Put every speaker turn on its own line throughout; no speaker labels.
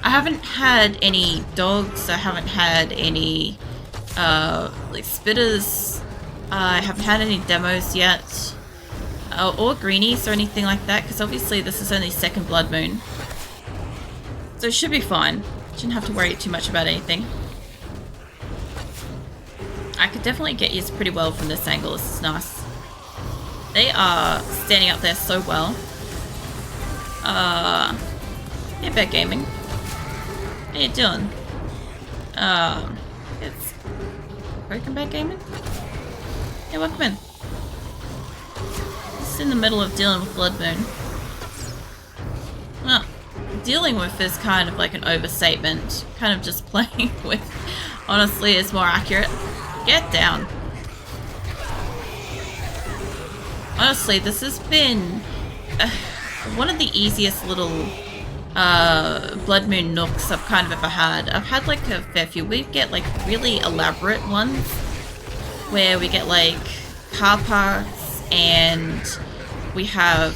I haven't had any dogs, I haven't had any like spitters, I haven't had any demos yet, or greenies or anything like that, because obviously this is only second Blood Moon. So it should be fine. Shouldn't have to worry too much about anything. I could definitely get used pretty well from this angle. This is nice. They are standing up there so well. Hey, Bad Gaming. How you doing? It's Broken Bad Gaming? Yeah, welcome in. Just in the middle of dealing with Bloodmoon. Well, dealing with is kind of like an overstatement. Kind of just playing with, honestly, is more accurate. Get down. Honestly, this has been one of the easiest little Blood Moon nooks I've kind of ever had. I've had like a fair few. We get like really elaborate ones where we get like car parks, and we have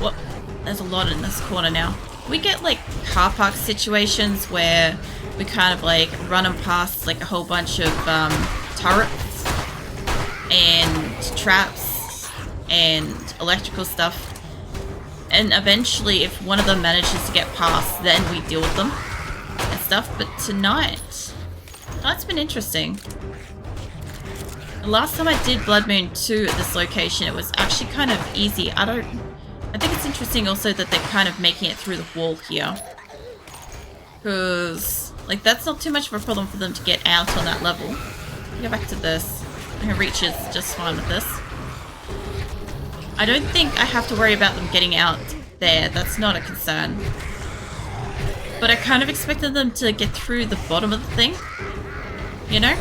what? There's a lot in this corner now. We get like car park situations where we kind of like run them past like a whole bunch of turrets and traps and electrical stuff. And eventually, if one of them manages to get past, then we deal with them and stuff. But tonight's been interesting. The last time I did Blood Moon 2 at this location, it was actually kind of easy. I think it's interesting also that they're kind of making it through the wall here. Because, like, that's not too much of a problem for them to get out on that level. Go back to this. I can reach it just fine with this. I don't think I have to worry about them getting out there. That's not a concern. But I kind of expected them to get through the bottom of the thing. You know?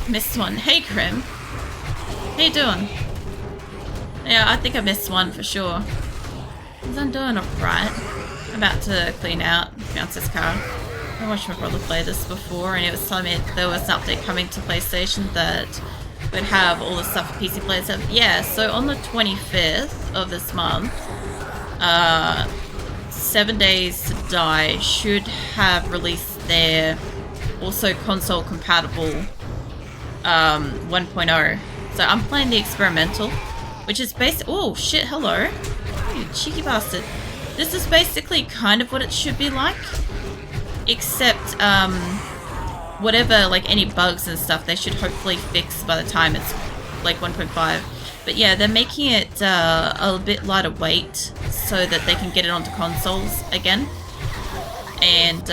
Missed one. Hey, Krim. How you doing? Yeah, I think I missed one for sure. I'm doing alright. I'm about to clean out Bounce's car. I watched my brother play this before, and it was telling me there was an update coming to PlayStation that would have all the stuff for PC players. Yeah, so on the 25th of this month, 7 Days to Die should have released their also console compatible 1.0. So I'm playing the experimental, which is oh shit, hello. You cheeky bastard. This is basically kind of what it should be like, except whatever, like any bugs and stuff, they should hopefully fix by the time it's like 1.5. But yeah, they're making it a bit lighter weight so that they can get it onto consoles again. And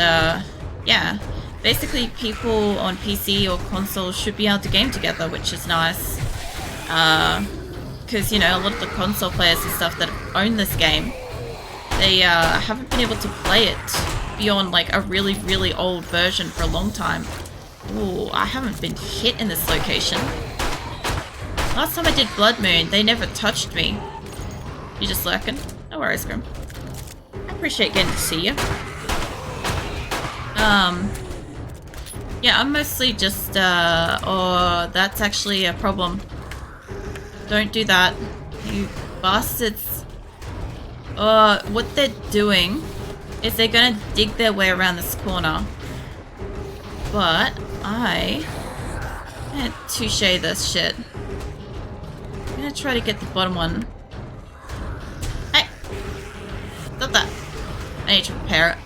yeah, basically people on PC or consoles should be able to game together, which is nice. Because, you know, a lot of the console players and stuff that own this game, they haven't been able to play it beyond like a really, really old version for a long time. Ooh, I haven't been hit in this location. Last time I did Blood Moon, they never touched me. You just lurking? No worries, Grim. I appreciate getting to see you. Yeah, I'm mostly just, oh, that's actually a problem. Don't do that, you bastards. What they're doing is they're gonna dig their way around this corner. But I can't touche this shit. I'm gonna try to get the bottom one. Hey! Stop that. I need to repair it.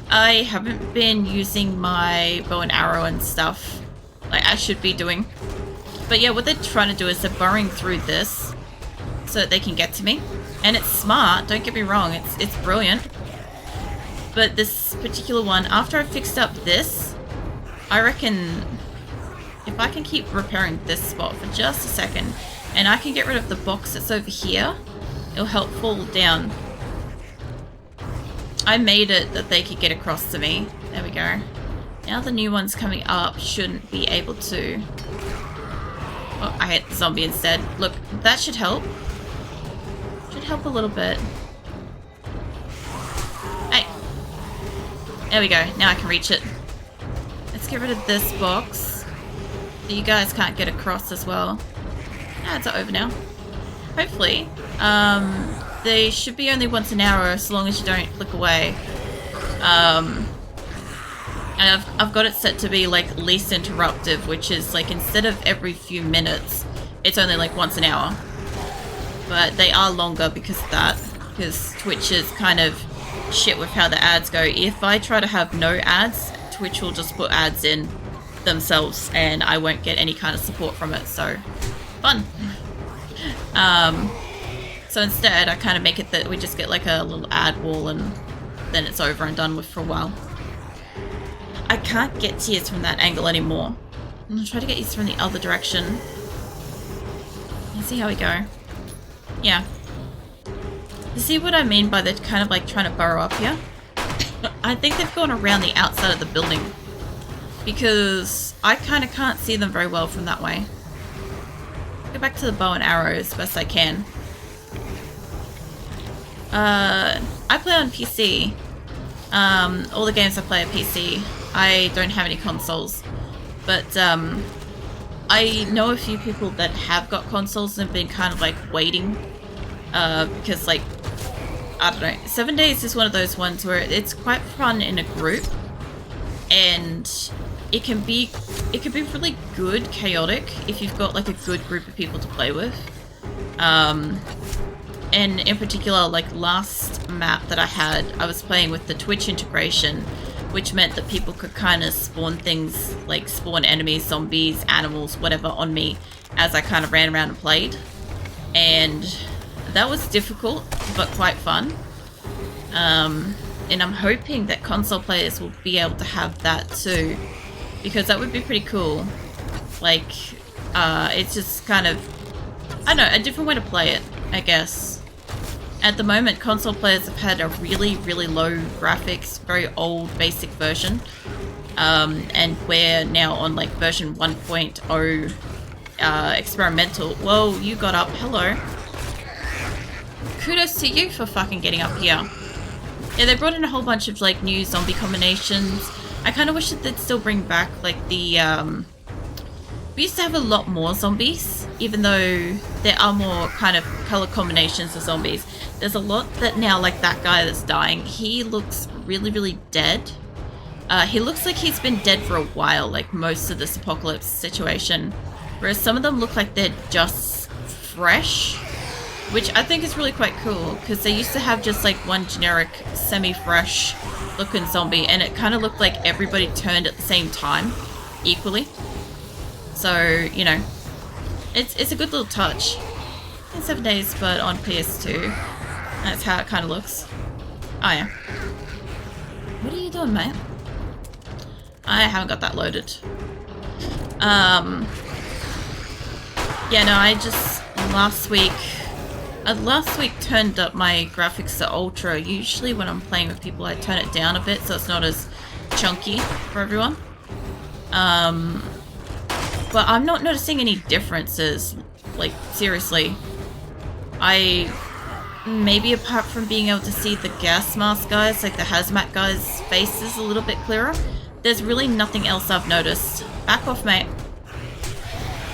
I haven't been using my bow and arrow and stuff like I should be doing. But yeah, what they're trying to do is they're burrowing through this so that they can get to me. And it's smart, don't get me wrong, it's brilliant. But this particular one, after I fixed up this, I reckon if I can keep repairing this spot for just a second, and I can get rid of the box that's over here, it'll help fall down. I made it that they could get across to me. There we go. Now the new ones coming up shouldn't be able to. Oh, I hit the zombie instead. Look, that should help. Should help a little bit. Hey. There we go. Now I can reach it. Let's get rid of this box, so you guys can't get across as well. Ah, it's over now. Hopefully, they should be only once an hour as long as you don't click away. And I've got it set to be like least interruptive, which is like instead of every few minutes, it's only like once an hour. But they are longer because of that, because Twitch is kind of shit with how the ads go. If I try to have no ads, Twitch will just put ads in themselves and I won't get any kind of support from it, so fun. So instead I kind of make it that we just get like a little ad wall and then it's over and done with for a while. I can't get tears from that angle anymore. I'm gonna try to get these from the other direction. Let's see how we go. Yeah. You see what I mean by they're kind of like trying to burrow up here? I think they've gone around the outside of the building because I kind of can't see them very well from that way. Go back to the bow and arrow as best I can. I play on PC. All the games I play are PC. I don't have any consoles, but I know a few people that have got consoles and have been kind of like waiting because like, I don't know, 7 Days is one of those ones where it's quite fun in a group and it can be really good chaotic if you've got like a good group of people to play with. And in particular, like last map that I had, I was playing with the Twitch integration, which meant that people could kind of spawn things, like spawn enemies, zombies, animals, whatever on me as I kind of ran around and played. And that was difficult, but quite fun. And I'm hoping that console players will be able to have that too, because that would be pretty cool. Like, it's just kind of, I don't know, a different way to play it, I guess. At the moment, console players have had a really, really low graphics, very old, basic version. And we're now on like version 1.0 experimental. Whoa, you got up. Hello. Kudos to you for fucking getting up here. Yeah, they brought in a whole bunch of like new zombie combinations. I kind of wish that they'd still bring back like the... we used to have a lot more zombies, even though there are more kind of color combinations of zombies. There's a lot that now, like that guy that's dying, he looks really, really dead. He looks like he's been dead for a while, like most of this apocalypse situation. Whereas some of them look like they're just fresh, which I think is really quite cool, because they used to have just like one generic semi-fresh looking zombie, and it kind of looked like everybody turned at the same time, equally. So, you know, it's a good little touch. In 7 Days, but on PS2. That's how it kind of looks. Oh, yeah. What are you doing, mate? I haven't got that loaded. Yeah, no, I just, last week turned up my graphics to ultra. Usually when I'm playing with people, I turn it down a bit so it's not as chunky for everyone. But I'm not noticing any differences, like, seriously. Maybe apart from being able to see the gas mask guys, like the hazmat guys' faces a little bit clearer, there's really nothing else I've noticed. Back off, mate.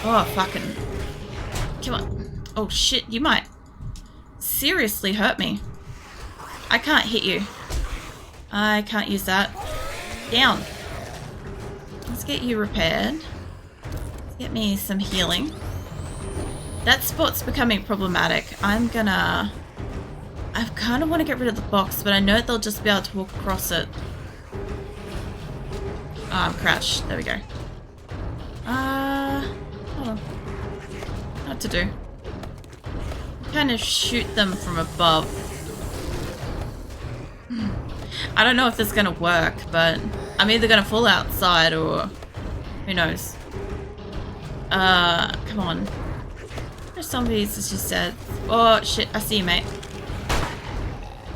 Oh, fucking... Come on. Oh, shit, you might seriously hurt me. I can't hit you. I can't use that. Down. Let's get you repaired. Let's get me some healing. That spot's becoming problematic. I kind of want to get rid of the box, but I know they'll just be able to walk across it. Oh, I'm crouched. There we go. Hold on. What to do? Kind of shoot them from above. I don't know if this is going to work, but I'm either going to fall outside or who knows. Come on. There's zombies, as you said. Oh, shit. I see you, mate.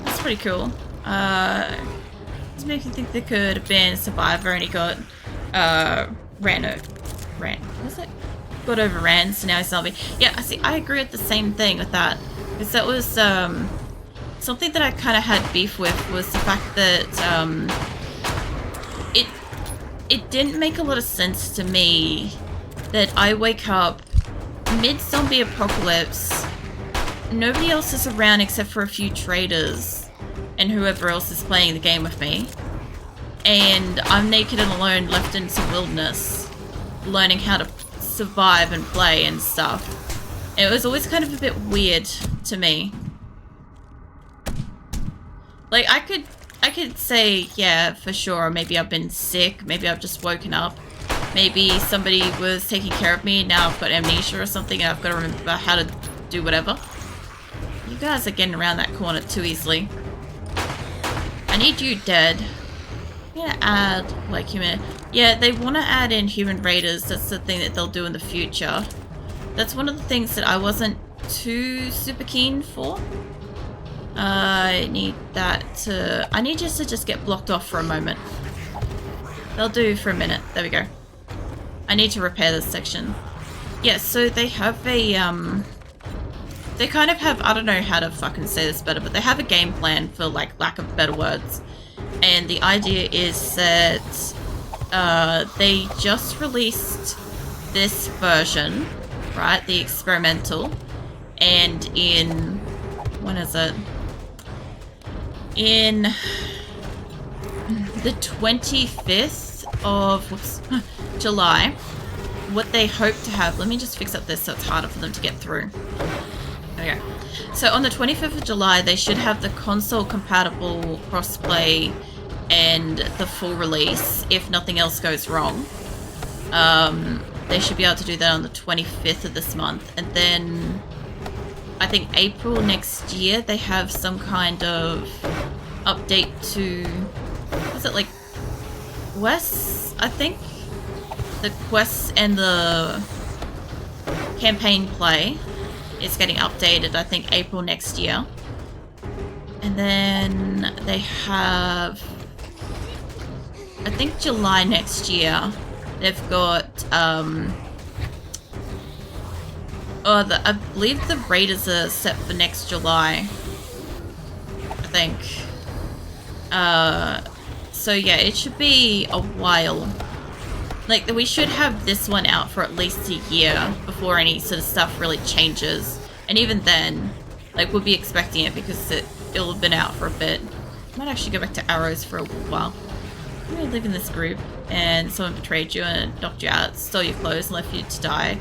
That's pretty cool. It's making me think there could have been a survivor and he got, ran. What was it? Got overran, so now he's zombie. Yeah, I see. I agree with the same thing with that. Because that was, something that I kind of had beef with was the fact that, it didn't make a lot of sense to me that I wake up mid-zombie apocalypse nobody else is around except for a few traders and whoever else is playing the game with me. And I'm naked and alone, left in some wilderness, learning how to survive and play and stuff. It was always kind of a bit weird to me. Like, I could say, yeah, for sure, maybe I've been sick, maybe I've just woken up, maybe somebody was taking care of me, now I've got amnesia or something and I've got to remember how to do whatever. You guys are getting around that corner too easily. I need you dead. I'm gonna add, like, human... Yeah, they want to add in human raiders. That's the thing that they'll do in the future. That's one of the things that I wasn't too super keen for. I need that to... I need you to just get blocked off for a moment. They'll do for a minute. There we go. I need to repair this section. Yeah, so they have a, they kind of have... I don't know how to fucking say this better, but they have a game plan, for, like, lack of better words. And the idea is that they just released this version, right? The experimental. And in... when is it? In the 25th of July, what they hope to have... Let me just fix up this so it's harder for them to get through. Okay. So on the 25th of July, they should have the console-compatible crossplay and the full release, if nothing else goes wrong. They should be able to do that on the 25th of this month. And then, I think April next year, they have some kind of update to... Is it like quests, I think? The quests and the campaign play is getting updated, I think, April next year. And then they have... I think July next year, they've got, I believe the Raiders are set for next July, I think. So yeah, it should be a while. Like, we should have this one out for at least a year before any sort of stuff really changes. And even then, like, we'll be expecting it because it'll have been out for a bit. I might actually go back to Arrows for a while. I'm gonna live in this group and someone betrayed you and knocked you out, stole your clothes and left you to die.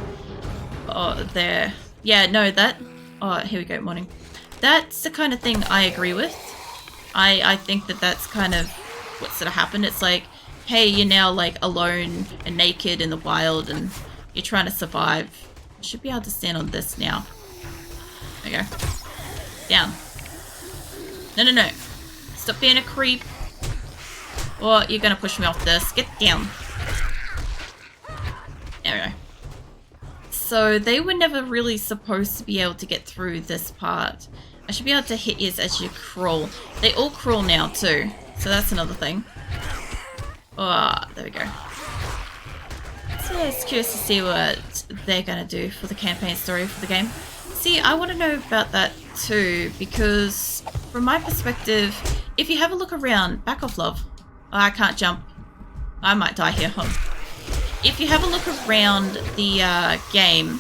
Oh, there. Yeah, no, that... Oh, here we go, morning. That's the kind of thing I agree with. I think that that's kind of what's sort of happened. It's like, hey, you're now, like, alone and naked in the wild and you're trying to survive. I should be able to stand on this now. There you go. Down. No, no, no. Stop being a creep. Or you're gonna push me off this. Get down. There we go. So they were never really supposed to be able to get through this part. I should be able to hit you as you crawl. They all crawl now too. So that's another thing. Oh, there we go. So yeah, it's curious to see what they're gonna do for the campaign story for the game. See, I want to know about that too, because from my perspective, if you have a look around... Back off, love. Oh, I can't jump. I might die here. Hold on. If you have a look around the game,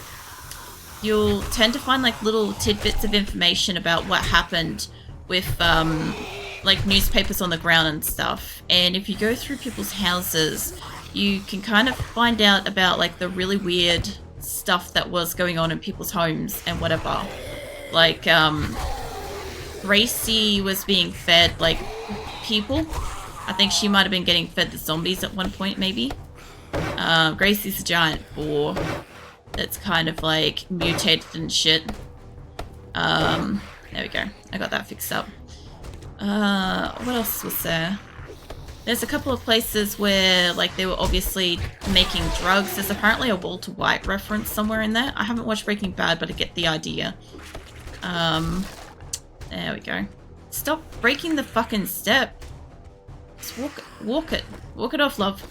you'll tend to find like little tidbits of information about what happened with like newspapers on the ground and stuff. And if you go through people's houses, you can kind of find out about like the really weird stuff that was going on in people's homes and whatever. Like Gracie was being fed like people. I think she might have been getting fed the zombies at one point, maybe. Gracie's a giant boar that's kind of like mutated and shit. There we go. I got that fixed up. What else was there? There's a couple of places where like they were obviously making drugs. There's apparently a Walter White reference somewhere in there. I haven't watched Breaking Bad, but I get the idea. There we go. Stop breaking the fucking step. Just walk it. Walk it. Walk it off, love.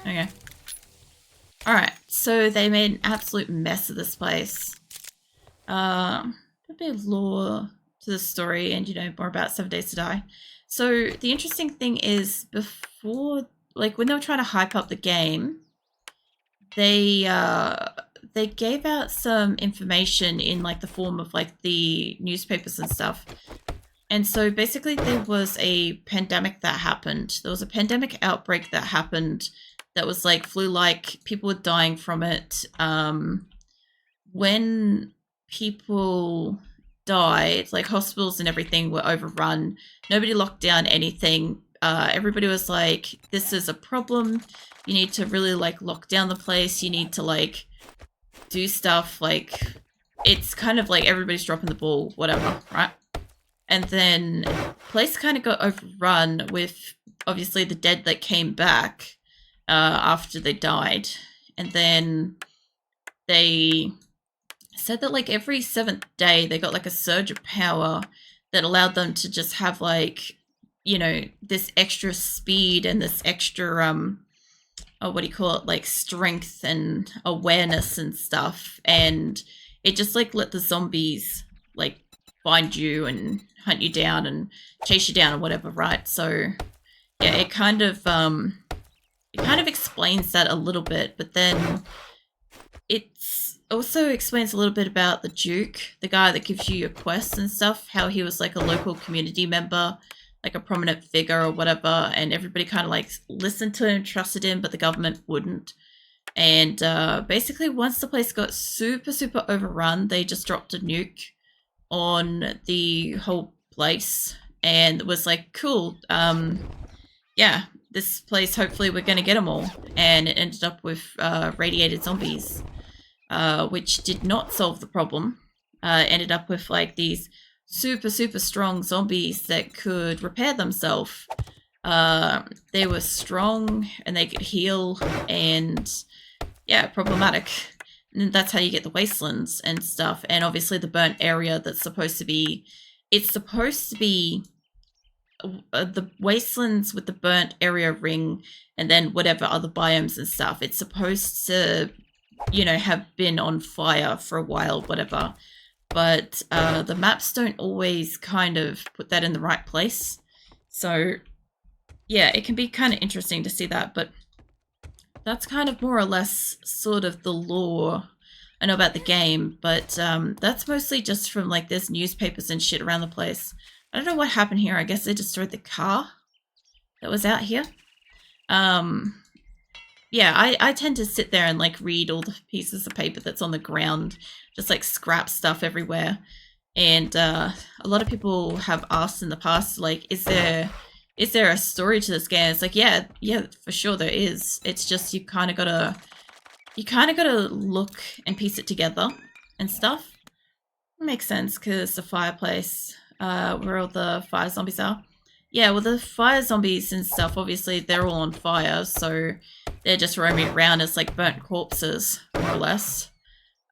Okay. Alright, so they made an absolute mess of this place. A bit of lore to the story and, you know, more about 7 Days to Die. So the interesting thing is before, like when they were trying to hype up the game, they they gave out some information in like the form of like the newspapers and stuff. And so basically there was a pandemic that happened. There was a pandemic outbreak that happened that was like flu-like. People were dying from it. When people died, like hospitals and everything were overrun. Nobody locked down anything. Everybody was like, this is a problem. You need to really like lock down the place. You need to like do stuff. Like it's kind of like everybody's dropping the ball, whatever, right? And then place kind of got overrun with obviously the dead that came back after they died. And then they said that like every 7th day they got like a surge of power that allowed them to just have like, you know, this extra speed and this extra what do you call it, like strength and awareness and stuff. And it just like let the zombies like find you and hunt you down and chase you down or whatever, right? So yeah, it kind of explains that a little bit, but then it's also explains a little bit about the Duke, the guy that gives you your quests and stuff, how he was like a local community member, like a prominent figure or whatever, and everybody kind of like listened to him, trusted him, but the government wouldn't. And basically once the place got super overrun, they just dropped a nuke on the whole place and was like, cool, yeah, this place, hopefully we're going to get them all. And it ended up with radiated zombies, which did not solve the problem. Ended up with like these super strong zombies that could repair themselves. They were strong and they could heal, and yeah, problematic. And that's how you get the wastelands and stuff. And obviously the burnt area that's supposed to be, it's supposed to be the wastelands with the burnt area ring and then whatever other biomes and stuff. It's supposed to, you know, have been on fire for a while, whatever. But the maps don't always kind of put that in the right place. So yeah, it can be kind of interesting to see that, but that's kind of more or less sort of the lore I know about the game, but that's mostly just from like there's newspapers and shit around the place. I don't know what happened here. I guess they destroyed the car that was out here. Yeah, I tend to sit there and like read all the pieces of paper that's on the ground, just like scrap stuff everywhere. And a lot of people have asked in the past, like, is there a story to this game? It's like, yeah, for sure there is. It's just you kind of gotta look and piece it together and stuff. It makes sense because the fireplace, where all the fire zombies are. Yeah, well, the fire zombies and stuff, obviously they're all on fire, so they're just roaming around as like burnt corpses, more or less.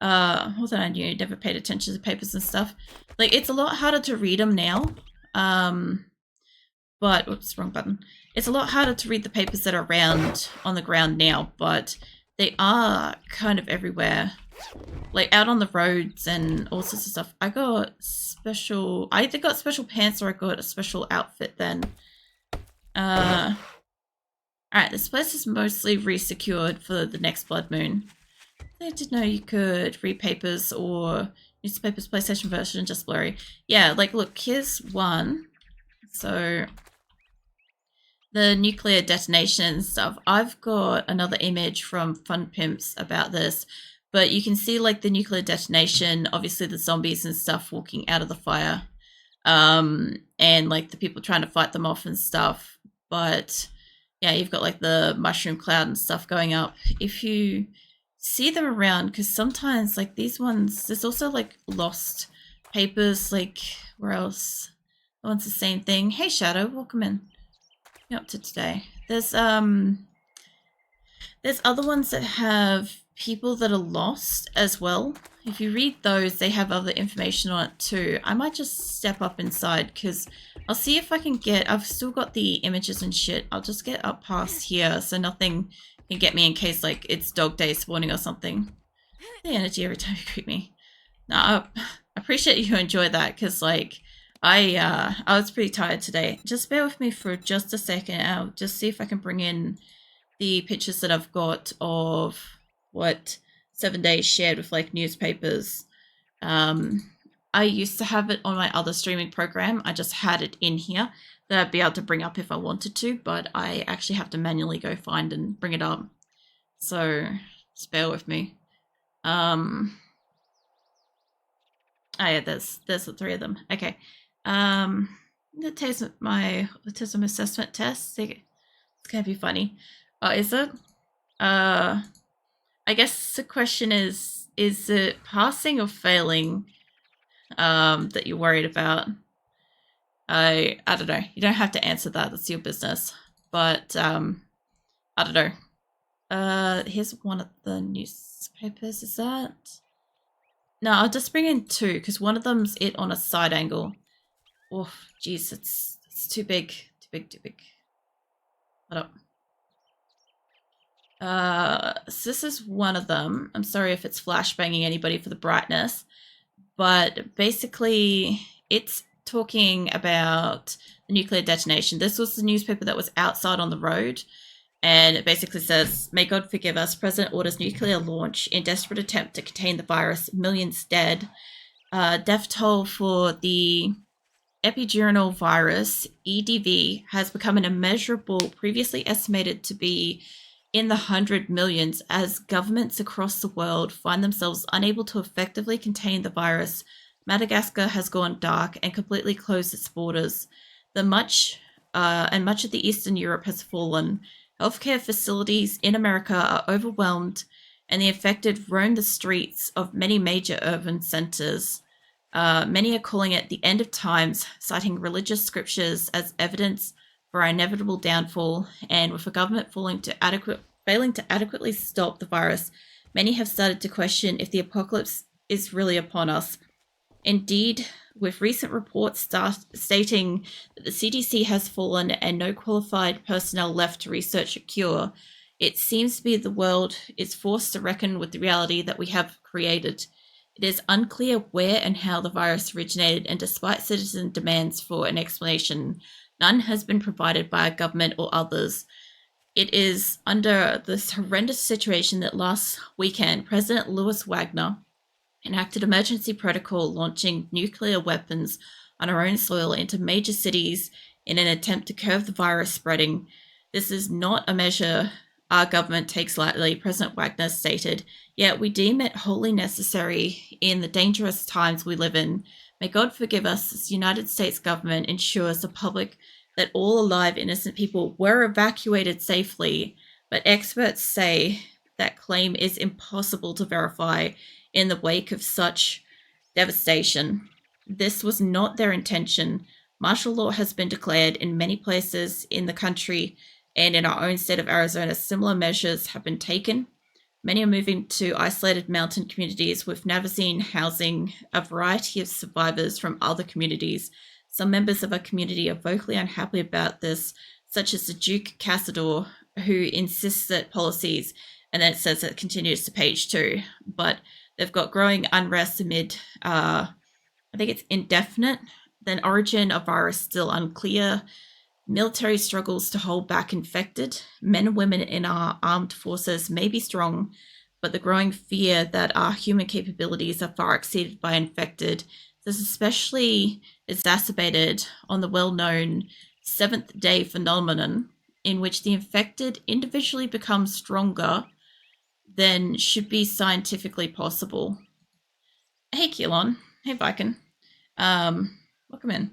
More than I knew, never paid attention to papers and stuff. Like, it's a lot harder to read them now. But, oops, wrong button. It's a lot harder to read the papers that are around on the ground now, but they are kind of everywhere. Like, out on the roads and all sorts of stuff. I either got special pants or I got a special outfit then. Alright, this place is mostly re-secured for the next Bloodmoon. I didn't know you could read papers or newspapers, PlayStation version, just blurry. Yeah, like, look, here's one. So, the nuclear detonation and stuff. I've got another image from Fun Pimps about this, but you can see like the nuclear detonation, obviously the zombies and stuff walking out of the fire, and like the people trying to fight them off and stuff. But yeah, you've got like the mushroom cloud and stuff going up. If you see them around, because sometimes like these ones, there's also like lost papers, like where else? That one's the same thing. Hey Shadow, welcome in. What are you up to today? There's other ones that have people that are lost as well. If you read those, they have other information on it too. I might just step up inside because I'll see if I can get, I've still got the images and shit. I'll just get up past here so nothing can get me in case like it's dog day spawning or something. The energy every time you greet me. No, I appreciate you enjoy that because like I was pretty tired today. Just bear with me for just a second. I'll just see if I can bring in the pictures that I've got of what 7 days shared with like newspapers. I used to have it on my other streaming program. I just had it in here that I'd be able to bring up if I wanted to, but I actually have to manually go find and bring it up. So just bear with me. Oh yeah, there's the three of them. Okay. I'm gonna taste my autism assessment test. It's gonna be funny. Oh, is it? I guess the question is it passing or failing that you're worried about? I don't know. You don't have to answer that. That's your business. But I don't know. Here's one of the newspapers. Is that? No, I'll just bring in two because one of them's it on a side angle. Oh, jeez, it's too big, too big, too big. Hold up. So this is one of them. I'm sorry if it's flashbanging anybody for the brightness, but basically it's talking about the nuclear detonation. This was the newspaper that was outside on the road, and it basically says, "May God forgive us. President orders nuclear launch in desperate attempt to contain the virus. Millions dead. Death toll for the epidural virus, EDV, has become an immeasurable, previously estimated to be in the 100 millions, as governments across the world find themselves unable to effectively contain the virus. Madagascar has gone dark and completely closed its borders. Much of the Eastern Europe has fallen. Healthcare facilities in America are overwhelmed, and the affected roam the streets of many major urban centers. Many are calling it the end of times, citing religious scriptures as evidence for our inevitable downfall, and with the government failing to adequately stop the virus, many have started to question if the apocalypse is really upon us. Indeed, with recent reports stating that the CDC has fallen and no qualified personnel left to research a cure, it seems to be the world is forced to reckon with the reality that we have created. It is unclear where and how the virus originated, and despite citizen demands for an explanation, none has been provided by our government or others. It is under this horrendous situation that last weekend, President Louis Wagner enacted emergency protocol launching nuclear weapons on our own soil into major cities in an attempt to curb the virus spreading. This is not a measure our government takes lightly, President Wagner stated, yet we deem it wholly necessary in the dangerous times we live in. May God forgive us as the United States government ensures the public that all alive innocent people were evacuated safely, but experts say that claim is impossible to verify in the wake of such devastation. This was not their intention. Martial law has been declared in many places in the country, and in our own state of Arizona, similar measures have been taken. Many are moving to isolated mountain communities, with Navezgane housing a variety of survivors from other communities. Some members of our community are vocally unhappy about this, such as the Duke Cassador, who insists that policies, and then it says it continues to page 2, but they've got growing unrest amid, I think it's indefinite, then origin of virus still unclear, military struggles to hold back infected. Men and women in our armed forces may be strong, but the growing fear that our human capabilities are far exceeded by infected. This is especially exacerbated on the well-known seventh day phenomenon, in which the infected individually become stronger than should be scientifically possible. Hey, Keelan. Hey, Viking. Welcome in.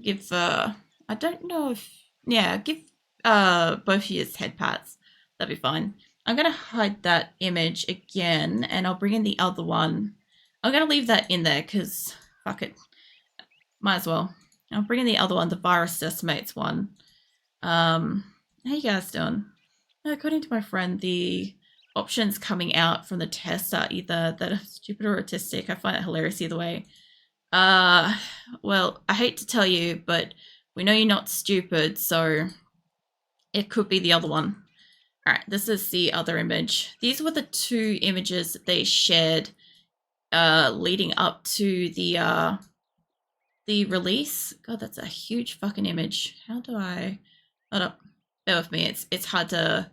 Give, I don't know if, yeah, give both of you head pats. That'd be fine. I'm going to hide that image again, and I'll bring in the other one. I'm going to leave that in there, because, fuck it. Might as well. I'll bring in the other one, the virus decimates one. How you guys doing? According to my friend, the options coming out from the test are either that are stupid or autistic. I find it hilarious either way. Well, I hate to tell you, but we know you're not stupid, so it could be the other one. Alright, this is the other image. These were the two images that they shared leading up to the release. God, that's a huge fucking image. How do I... Hold up. Bear with me. It's hard to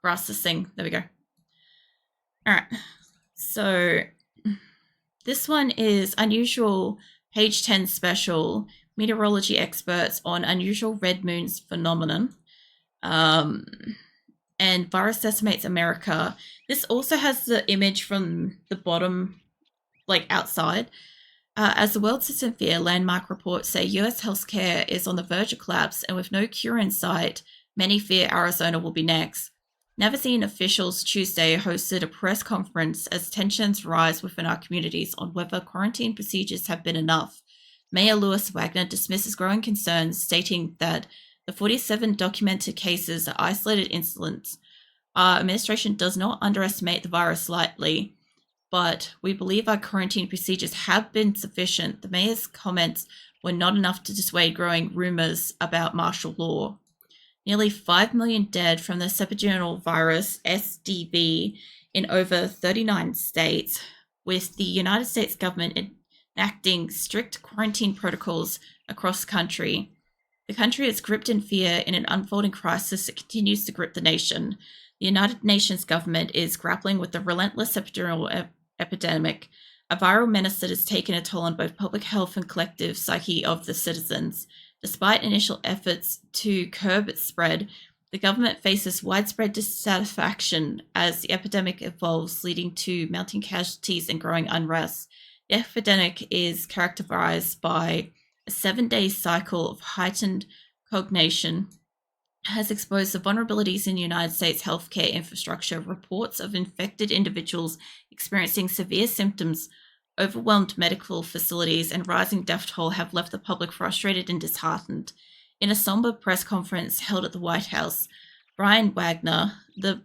grasp this thing. There we go. Alright. So this one is unusual page 10 special meteorology experts on unusual red moons phenomenon. And virus decimates America. This also has the image from the bottom, like outside. As the world sits in fear, landmark reports say US healthcare is on the verge of collapse, and with no cure in sight, many fear Arizona will be next. Navezgane officials Tuesday hosted a press conference as tensions rise within our communities on whether quarantine procedures have been enough. Mayor Louis Wagner dismisses growing concerns, stating that the 47 documented cases are isolated incidents. Our administration does not underestimate the virus lightly, but we believe our quarantine procedures have been sufficient. The mayor's comments were not enough to dissuade growing rumors about martial law. Nearly 5 million dead from the sepagenial virus, SDV, in over 39 states, with the United States government enacting strict quarantine protocols across the country. The country is gripped in fear in an unfolding crisis that continues to grip the nation. The United Nations government is grappling with the relentless sepagenial epidemic, a viral menace that has taken a toll on both public health and collective psyche of the citizens. Despite initial efforts to curb its spread, the government faces widespread dissatisfaction as the epidemic evolves, leading to mounting casualties and growing unrest. The epidemic is characterized by a 7-day cycle of heightened cognition, has exposed the vulnerabilities in the United States healthcare infrastructure. Reports of infected individuals experiencing severe symptoms, overwhelmed medical facilities, and rising death toll have left the public frustrated and disheartened. In a somber press conference held at the White House, Brian Wagner, the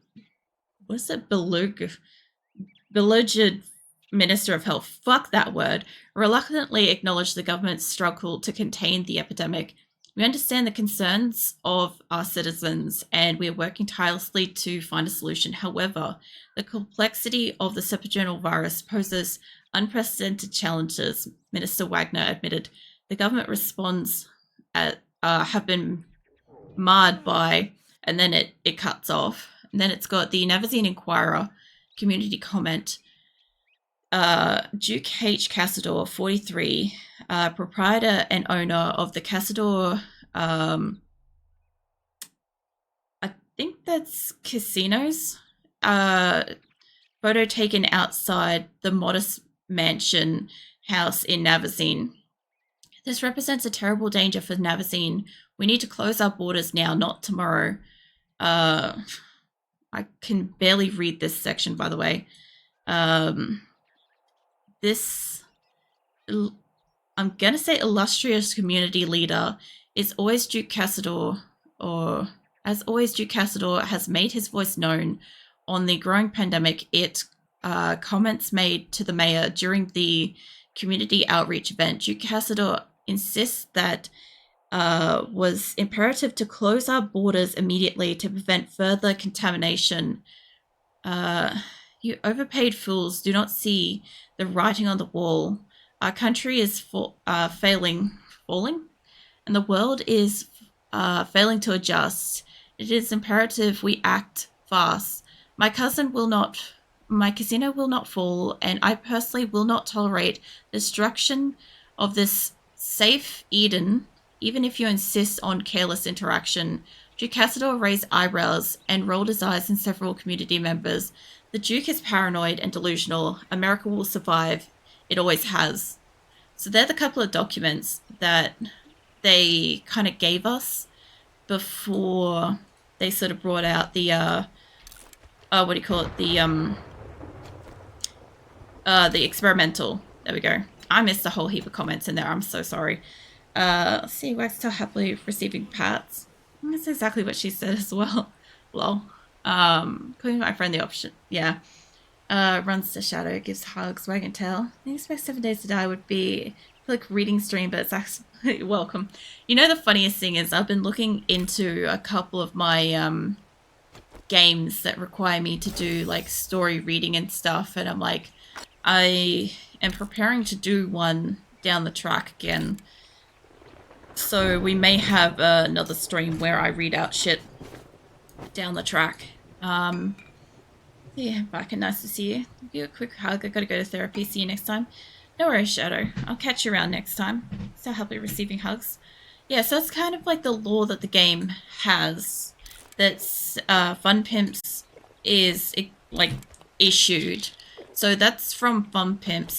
belugged Minister of Health, fuck that word, reluctantly acknowledged the government's struggle to contain the epidemic. We understand the concerns of our citizens, and we are working tirelessly to find a solution. However, the complexity of the sepagenial virus poses unprecedented challenges, Minister Wagner admitted. The government response have been marred by, and then it cuts off. And then it's got the Navezgane Inquirer community comment. Duke H. Casador, 43, proprietor and owner of the Casador, I think that's casinos, photo taken outside the modest mansion house in Navezgane. This represents a terrible danger for Navezgane. We need to close our borders now, not tomorrow. I can barely read this section, by the way. This, I'm going to say illustrious community leader, is always Duke Casador, or as always, Duke Casador has made his voice known on the growing pandemic. Comments made to the mayor during the community outreach event. Duke Casador insists that was imperative to close our borders immediately to prevent further contamination. You overpaid fools do not see the writing on the wall. Our country is falling, and the world is failing to adjust. It is imperative we act fast. My casino will not fall, and I personally will not tolerate the destruction of this safe Eden, even if you insist on careless interaction. Duke Casador raised eyebrows and rolled his eyes in several community members. The Duke is paranoid and delusional. America will survive. It always has. So they're the couple of documents that they kind of gave us before they sort of brought out the, what do you call it? The experimental. There we go. I missed a whole heap of comments in there. I'm so sorry. Let's see. We're still happily receiving pats. That's exactly what she said as well. Lol. Calling my friend the option. Yeah. Runs to shadow, gives hugs, wag and tail. The expect 7 days to die would be like reading stream, but it's actually welcome. You know, the funniest thing is I've been looking into a couple of my games that require me to do like story reading and stuff, and I'm like, I am preparing to do one down the track again. So we may have another stream where I read out shit down the track. Yeah, back and nice to see you. Give you a quick hug. I gotta go to therapy. See you next time. No worries, Shadow. I'll catch you around next time. So happy receiving hugs. Yeah, so it's kind of like the law that the game has. That's Fun Pimps is like issued. So that's from Fun Pimps.